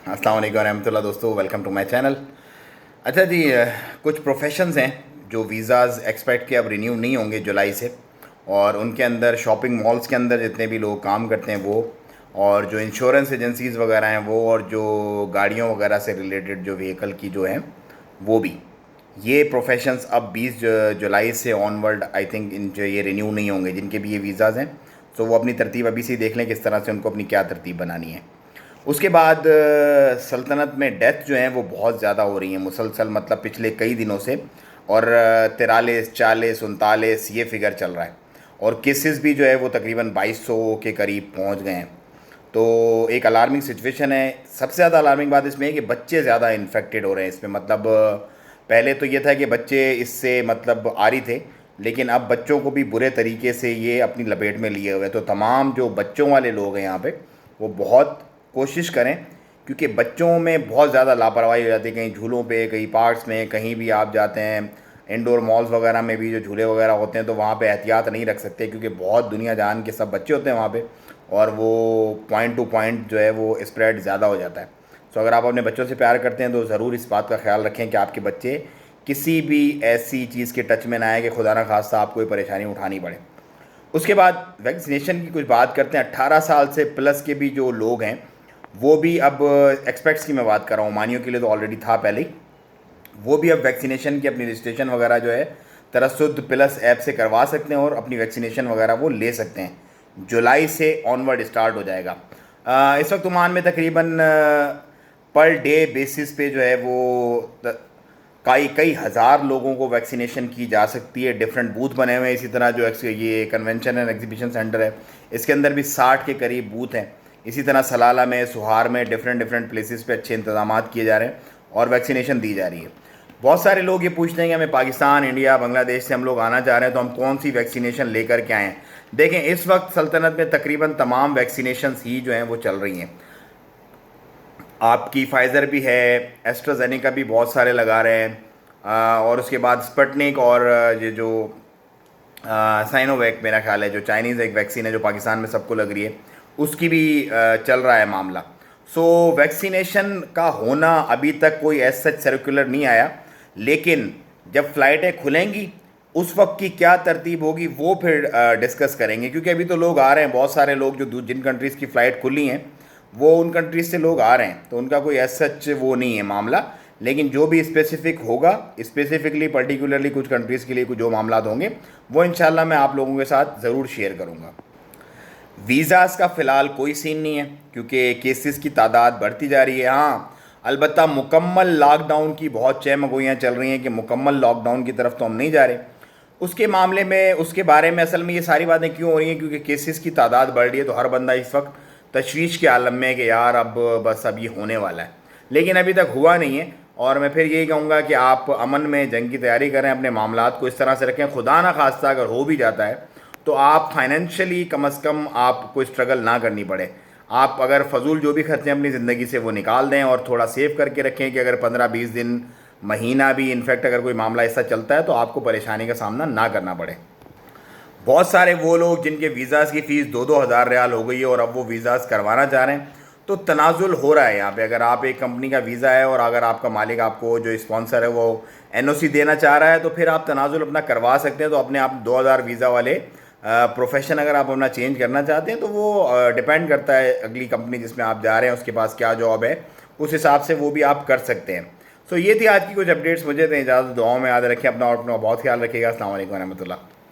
अस्सलाम वालेकुम रहमतुल्लाह दोस्तों, वेलकम टू माय चैनल। अच्छा जी, कुछ प्रोफेशंस हैं जो वीज़ाज़ एक्सपेक्ट के अब रिन्यू नहीं होंगे जुलाई से, और उनके अंदर शॉपिंग मॉल्स के अंदर जितने भी लोग काम करते हैं वो, और जो इंश्योरेंस एजेंसीज़ वगैरह हैं वो, और जो गाड़ियों वगैरह से रिलेटेड जो व्हीकल की जो हैं वो भी, ये प्रोफेशंस अब 20 जुलाई से ऑनवर्ड आई थिंक इन जो ये रिन्यू नहीं होंगे, जिनके भी ये वीज़ाज़ हैं। तो वो अपनी तरतीब अभी से ही देख लें किस तरह से उनको अपनी क्या तरतीब बनानी है। उसके बाद सल्तनत में डेथ जो हैं वो बहुत ज़्यादा हो रही हैं मुसलसल, मतलब पिछले कई दिनों से, और 43, 40, 39 ये फिगर चल रहा है, और केसेस भी जो है वो तकरीबन 2200 के करीब पहुंच गए हैं। तो एक अलार्मिंग सिचुएशन है। सबसे ज़्यादा अलार्मिंग बात इसमें है कि बच्चे ज़्यादा इन्फेक्टेड हो रहे हैं इसमें, मतलब पहले तो ये था कि बच्चे इससे मतलब आरी थे, लेकिन अब बच्चों को भी बुरे तरीके से ये अपनी लपेट में लिए हुए हैं। तो तमाम जो बच्चों वाले लोग हैं यहाँ पे, वो बहुत कोशिश करें, क्योंकि बच्चों में बहुत ज़्यादा लापरवाही हो जाती है। कहीं झूलों पे, कहीं पार्क्स में, कहीं भी आप जाते हैं, इंडोर मॉल्स वगैरह में भी जो झूले वगैरह होते हैं, तो वहाँ पे एहतियात नहीं रख सकते, क्योंकि बहुत दुनिया जान के सब बच्चे होते हैं वहाँ पे, और वो पॉइंट टू पॉइंट जो है वो स्प्रेड ज़्यादा हो जाता है। तो अगर आप अपने बच्चों से प्यार करते हैं तो ज़रूर इस बात का ख्याल रखें कि आपके बच्चे किसी भी ऐसी चीज़ के टच में ना आए कि खुदा ना खास्ता आपको कोई परेशानी उठानी पड़े। उसके बाद वैक्सीनेशन की कुछ बात करते हैं। 18 साल से प्लस के भी जो लोग हैं वो भी अब, एक्सपेक्ट्स की मैं बात कर रहा हूँ, मानियों के लिए तो ऑलरेडी था पहले ही, वो भी अब वैक्सीनेशन की अपनी रजिस्ट्रेशन वगैरह जो है तरसुद प्लस ऐप से करवा सकते हैं, और अपनी वैक्सीनेशन वगैरह वो ले सकते हैं। जुलाई से ऑनवर्ड स्टार्ट हो जाएगा। इस वक्त ओमान में तकरीबन पर डे बेसिस पे जो है वो कई कई हज़ार लोगों को वैक्सीनेशन की जा सकती है। डिफरेंट बूथ बने हुए हैं। इसी तरह जो ये कन्वेंशन एंड एग्जीबिशन सेंटर है, इसके अंदर भी 60 के करीब बूथ हैं। इसी तरह सलाला में, सुहार में, डिफरेंट डिफरेंट प्लेसेस पे अच्छे इंतजाम किए जा रहे हैं और वैक्सीनेशन दी जा रही है। बहुत सारे लोग ये पूछते हैं कि हमें पाकिस्तान, इंडिया, बांग्लादेश से हम लोग आना चाह रहे हैं, तो हम कौन सी वैक्सीनेशन लेकर के आएँ। देखें, इस वक्त सल्तनत में तकरीबन तमाम वैक्सीनेशन ही जो हैं वो चल रही हैं। आपकी फाइज़र भी है, एस्ट्राजेनेका भी बहुत सारे लगा रहे हैं, और उसके बाद स्पटनिक, और ये जो साइनोवैक मेरा ख्याल है, जो चाइनीज़ एक वैक्सीन है जो पाकिस्तान में सबको लग रही है, उसकी भी चल रहा है मामला। सो वैक्सीनेशन का होना अभी तक कोई ऐसा सर्कुलर नहीं आया, लेकिन जब फ़्लाइटें खुलेंगी उस वक्त की क्या तरतीब होगी वो फिर डिस्कस करेंगे, क्योंकि अभी तो लोग आ रहे हैं, बहुत सारे लोग जो जिन कंट्रीज़ की फ़्लाइट खुली हैं वो उन कंट्रीज़ से लोग आ रहे हैं, तो उनका कोई ऐसा सच वो नहीं है मामला। लेकिन जो भी स्पेसिफिक होगा, स्पेसिफिकली पर्टिकुलरली कुछ कंट्रीज़ के लिए कुछ जो मामला होंगे, वो इंशाल्लाह मैं आप लोगों के साथ ज़रूर शेयर करूँगा। वीज़ाज़ का फ़िलहाल कोई सीन नहीं है, क्योंकि केसेस की तादाद बढ़ती जा रही है। हाँ, अलबत्ता मुकम्मल लॉकडाउन की बहुत चहमगोइयाँ चल रही हैं कि मुकम्मल लॉकडाउन की तरफ तो हम नहीं जा रहे। उसके मामले में, उसके बारे में असल में ये सारी बातें क्यों हो रही हैं, क्योंकि केसेस की तादाद बढ़ रही है, तो हर बंदा इस वक्त तशवीश के आलम में है कि यार अब बस अब ये होने वाला है, लेकिन अभी तक हुआ नहीं है। और मैं फिर यही कहूँगा कि आप अमन में जंग की तैयारी करें, अपने मामलात को इस तरह से रखें, खुदा ना खास्ता अगर हो भी जाता है तो आप फाइनेंशियली कम अज़ कम आपको स्ट्रगल ना करनी पड़े। आप अगर फजूल जो भी खर्चे अपनी ज़िंदगी से वो निकाल दें, और थोड़ा सेव करके रखें कि अगर 15-20 दिन, महीना भी इनफैक्ट अगर कोई मामला ऐसा चलता है तो आपको परेशानी का सामना ना करना पड़े। बहुत सारे वो लोग जिनके वीज़ाज़ की फ़ीस 2-2 हज़ार रियाल हो गई है और अब वो वीज़ाज़ करवाना चाह रहे हैं, तो तनाजुल हो रहा है यहाँ पे। अगर आप एक कंपनी का वीज़ा है और अगर आपका मालिक, आपको जो स्पॉन्सर है वो एनओसी देना चाह रहा है, तो फिर आप तनाजुल अपना करवा सकते हैं। तो अपने आप 2,000 वीज़ा वाले प्रोफेशन अगर आप अपना चेंज करना चाहते हैं, तो वो डिपेंड करता है अगली कंपनी जिसमें आप जा रहे हैं उसके पास क्या जॉब है, उस हिसाब से वो भी आप कर सकते हैं। सो ये थी आज की कुछ अपडेट्स। मुझे तो इजाज़त, दुआओं में याद रखें अपना और अपना बहुत ख्याल रखिएगा। अस्सलाम वालेकुम रहमतुल्लाह।